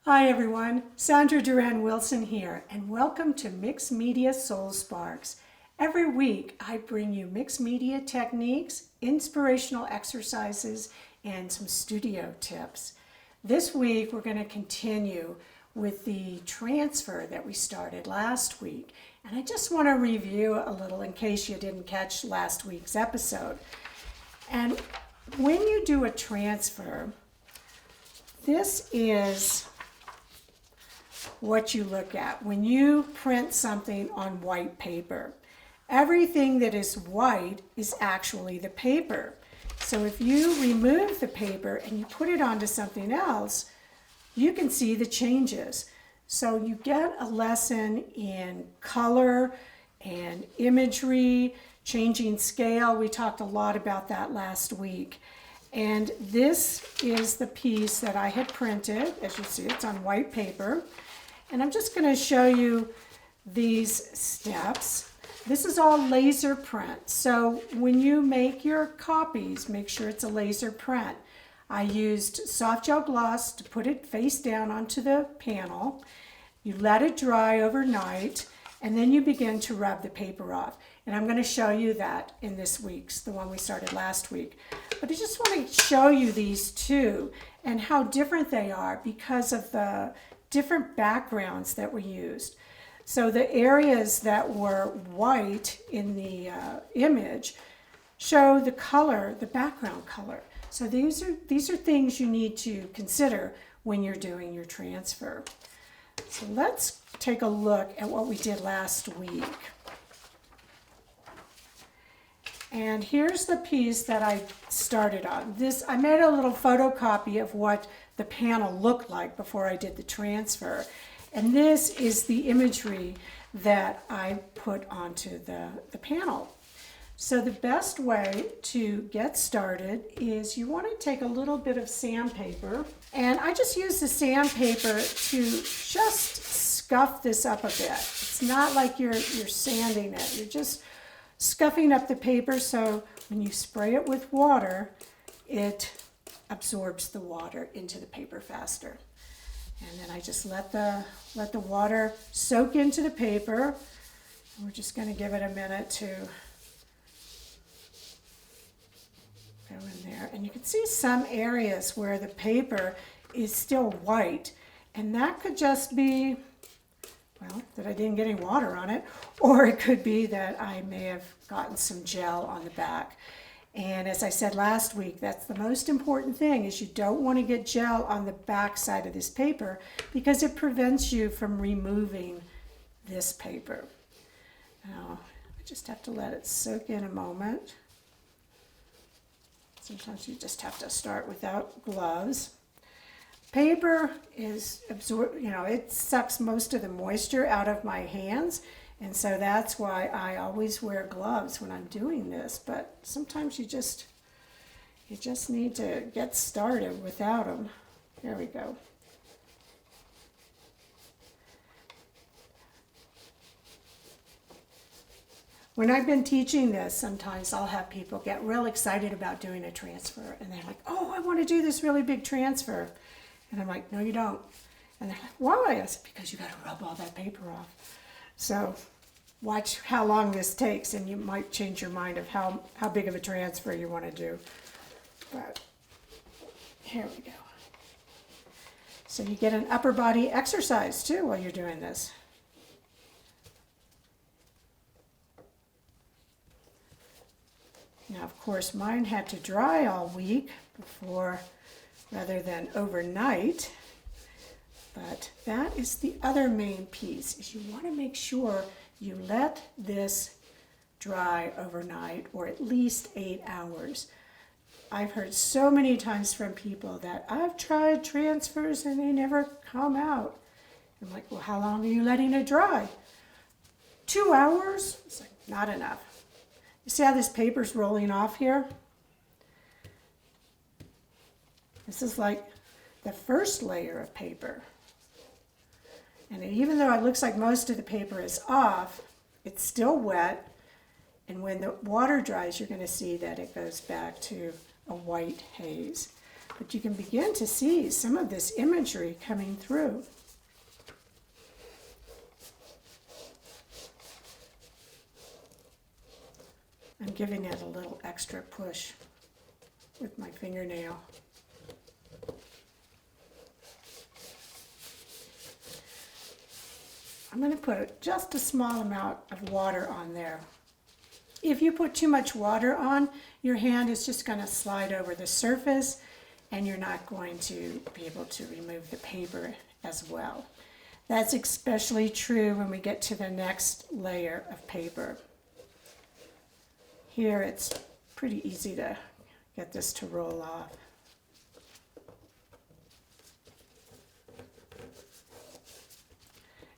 Hi everyone, Sandra Duran Wilson here, and welcome to Mixed Media Soul Sparks. Every week I bring you mixed media techniques, inspirational exercises, and some studio tips. This week we're going to continue with the transfer that we started last week, and I just want to review a little in case you didn't catch last week's episode. And when you do a transfer, this is what you look at when you print something on white paper. Everything that is white is actually the paper. So if you remove the paper and you put it onto something else, you can see the changes. So you get a lesson in color and imagery, changing scale. We talked a lot about that last week. And this is the piece that I had printed. As you see, it's on white paper. And I'm just going to show you these steps. This is all laser print. So when you make your copies, make sure it's a laser print. I used soft gel gloss to put it face down onto the panel. You let it dry overnight, and then you begin to rub the paper off. And I'm going to show you that in this week's, the one we started last week. But I just want to show you these two and how different they are because of the different backgrounds that were used. So the areas that were white in the image show the color, the background color. So these are things you need to consider when you're doing your transfer. So let's take a look at what we did last week. And here's the piece that I started on. I made a little photocopy of what the panel looked like before I did the transfer. And this is the imagery that I put onto the panel. So the best way to get started is you want to take a little bit of sandpaper, and I just use the sandpaper to just scuff this up a bit. It's not like you're sanding it. You're just scuffing up the paper so when you spray it with water, it absorbs the water into the paper faster. And then I just let the water soak into the paper. We're just going to give it a minute to go in there. And you can see some areas where the paper is still white, and that could just be, well, that I didn't get any water on it, or it could be that I may have gotten some gel on the back. And as I said last week, that's the most important thing, is you don't want to get gel on the back side of this paper because it prevents you from removing this paper. Now, I just have to let it soak in a moment. Sometimes you just have to start without gloves. Paper is it sucks most of the moisture out of my hands, and so that's why I always wear gloves when I'm doing this. But sometimes you just need to get started without them. There we go. When I've been teaching this, sometimes I'll have people get real excited about doing a transfer, and they're like, "Oh, I want to do this really big transfer." And I'm like, "No, you don't." And they're like, "Why?" I said, "Because you got to rub all that paper off." So watch how long this takes, and you might change your mind of how big of a transfer you want to do. But here we go. So you get an upper body exercise too while you're doing this. Now, of course, mine had to dry all week rather than overnight. But that is the other main piece, is you want to make sure you let this dry overnight, or at least 8 hours. I've heard so many times from people that I've tried transfers and they never come out. I'm like, "Well, how long are you letting it dry?" 2 hours? It's like, not enough. You see how this paper's rolling off here? This is like the first layer of paper. And even though it looks like most of the paper is off, it's still wet. And when the water dries, you're going to see that it goes back to a white haze. But you can begin to see some of this imagery coming through. I'm giving it a little extra push with my fingernail. I'm going to put just a small amount of water on there. If you put too much water on, your hand is just going to slide over the surface and you're not going to be able to remove the paper as well. That's especially true when we get to the next layer of paper. Here it's pretty easy to get this to roll off.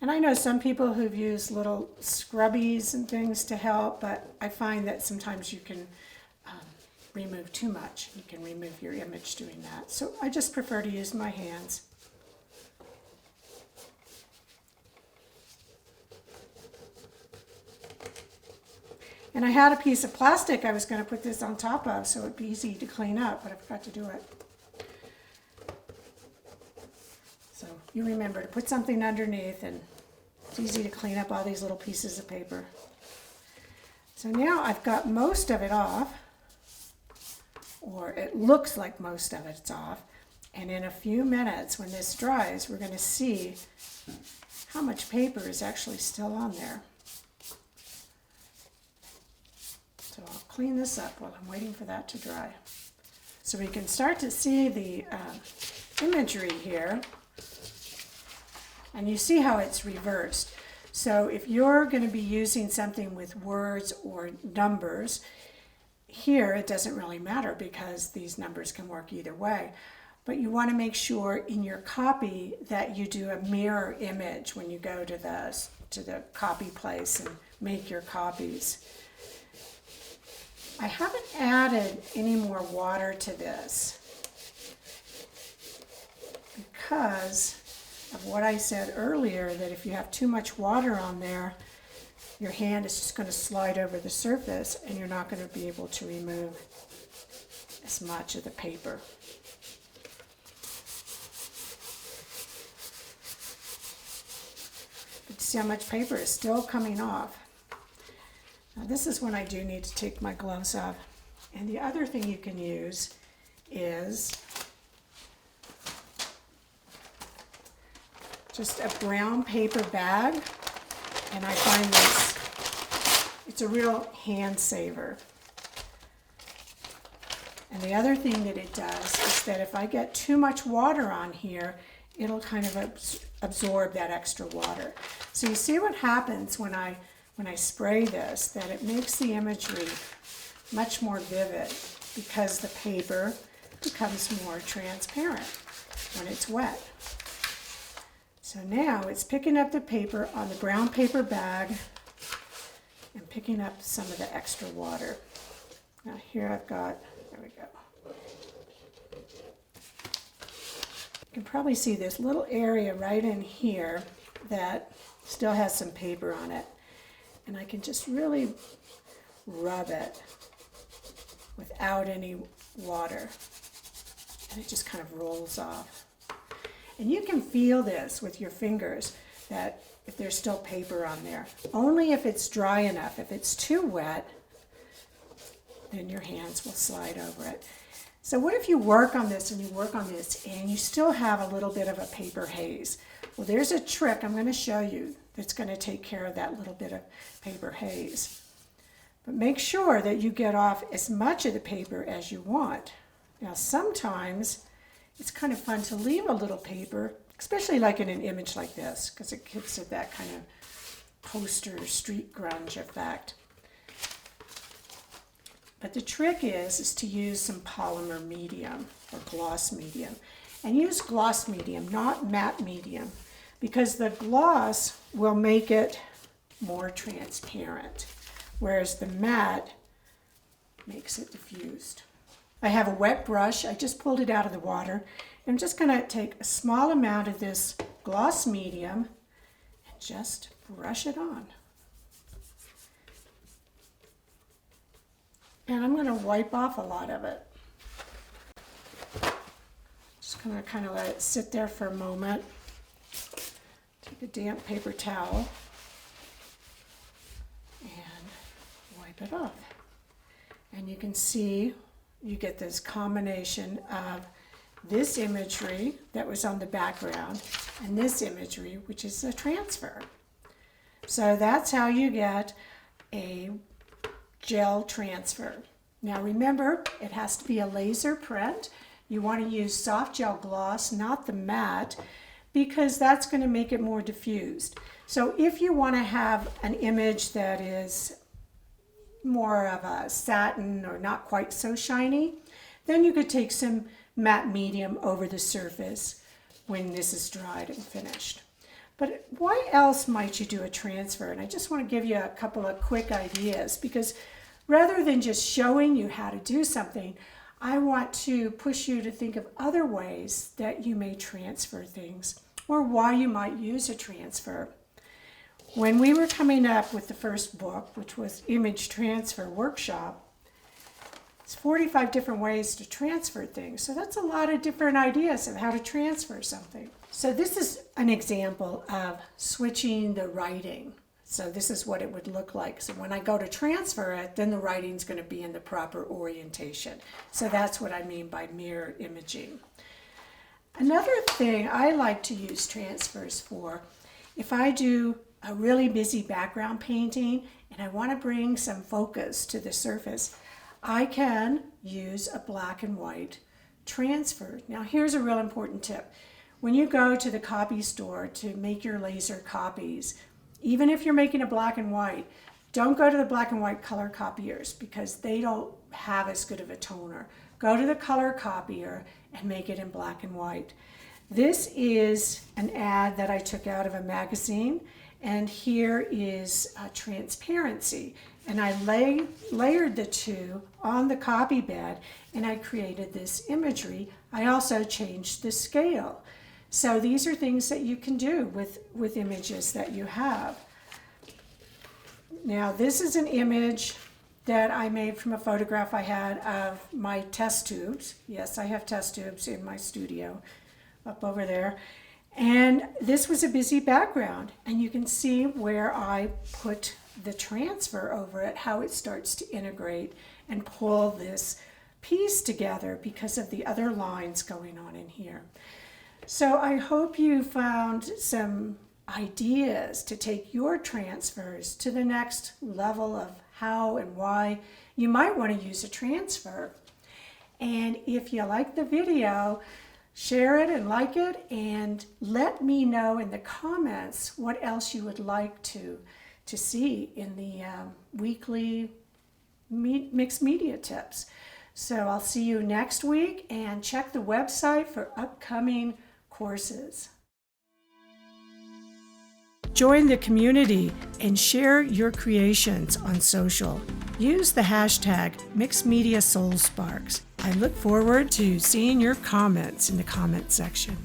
And I know some people who've used little scrubbies and things to help, but I find that sometimes you can remove too much. You can remove your image doing that. So I just prefer to use my hands. And I had a piece of plastic I was going to put this on top of so it'd be easy to clean up, but I forgot to do it. So you remember to put something underneath and it's easy to clean up all these little pieces of paper. So now I've got most of it off, or it looks like most of it's off. And in a few minutes when this dries, we're going to see how much paper is actually still on there. So I'll clean this up while I'm waiting for that to dry. So we can start to see the imagery here. And you see how it's reversed. So if you're going to be using something with words or numbers, here it doesn't really matter because these numbers can work either way. But you want to make sure in your copy that you do a mirror image when you go to the copy place and make your copies. I haven't added any more water to this because of what I said earlier, that if you have too much water on there, your hand is just going to slide over the surface and you're not going to be able to remove as much of the paper. But see how much paper is still coming off. Now this is when I do need to take my gloves off. And the other thing you can use is just a brown paper bag. And I find this, it's a real hand saver. And the other thing that it does is that if I get too much water on here, it'll kind of absorb that extra water. So you see what happens when I spray this, that it makes the imagery much more vivid because the paper becomes more transparent when it's wet. So now it's picking up the paper on the brown paper bag and picking up some of the extra water. Now here I've got, there we go. You can probably see this little area right in here that still has some paper on it. And I can just really rub it without any water. And it just kind of rolls off. And you can feel this with your fingers, that if there's still paper on there. Only if it's dry enough. If it's too wet, then your hands will slide over it. So what if you work on this and you work on this and you still have a little bit of a paper haze? Well, there's a trick I'm going to show you that's going to take care of that little bit of paper haze. But make sure that you get off as much of the paper as you want. Now sometimes it's kind of fun to leave a little paper, especially like in an image like this, because it gives it that kind of poster street grunge effect. But the trick is to use some polymer medium or gloss medium. And use gloss medium, not matte medium, because the gloss will make it more transparent, whereas the matte makes it diffused. I have a wet brush. I just pulled it out of the water. I'm just going to take a small amount of this gloss medium and just brush it on. And I'm going to wipe off a lot of it. I'm going to kind of let it sit there for a moment. Take a damp paper towel and wipe it off. And you can see you get this combination of this imagery that was on the background and this imagery, which is a transfer. So that's how you get a gel transfer. Now remember, it has to be a laser print. You want to use soft gel gloss, not the matte, because that's going to make it more diffused. So if you want to have an image that is more of a satin or not quite so shiny, then you could take some matte medium over the surface when this is dried and finished. But why else might you do a transfer? And I just want to give you a couple of quick ideas, because rather than just showing you how to do something, I want to push you to think of other ways that you may transfer things or why you might use a transfer. When we were coming up with the first book, which was Image Transfer Workshop, it's 45 different ways to transfer things. So that's a lot of different ideas of how to transfer something. So this is an example of switching the writing. So this is what it would look like. So when I go to transfer it, then the writing's going to be in the proper orientation. So that's what I mean by mirror imaging. Another thing I like to use transfers for, if I do a really busy background painting and I want to bring some focus to the surface, I can use a black and white transfer. Now here's a real important tip. When you go to the copy store to make your laser copies, even if you're making a black and white, don't go to the black and white color copiers because they don't have as good of a toner. Go to the color copier and make it in black and white. This is an ad that I took out of a magazine, and here is transparency. And I layered the two on the copy bed, and I created this imagery. I also changed the scale. So these are things that you can do with images that you have. Now this is an image that I made from a photograph I had of my test tubes. Yes, I have test tubes in my studio up over there. And this was a busy background, and you can see where I put the transfer over it, how it starts to integrate and pull this piece together because of the other lines going on in here. So I hope you found some ideas to take your transfers to the next level of how and why you might want to use a transfer. And if you like the video, share it and like it, and let me know in the comments what else you would like to see in the weekly mixed media tips. So I'll see you next week, and check the website for upcoming courses. Join the community and share your creations on social. Use the hashtag #MixedMediaSoulSparks. I look forward to seeing your comments in the comment section.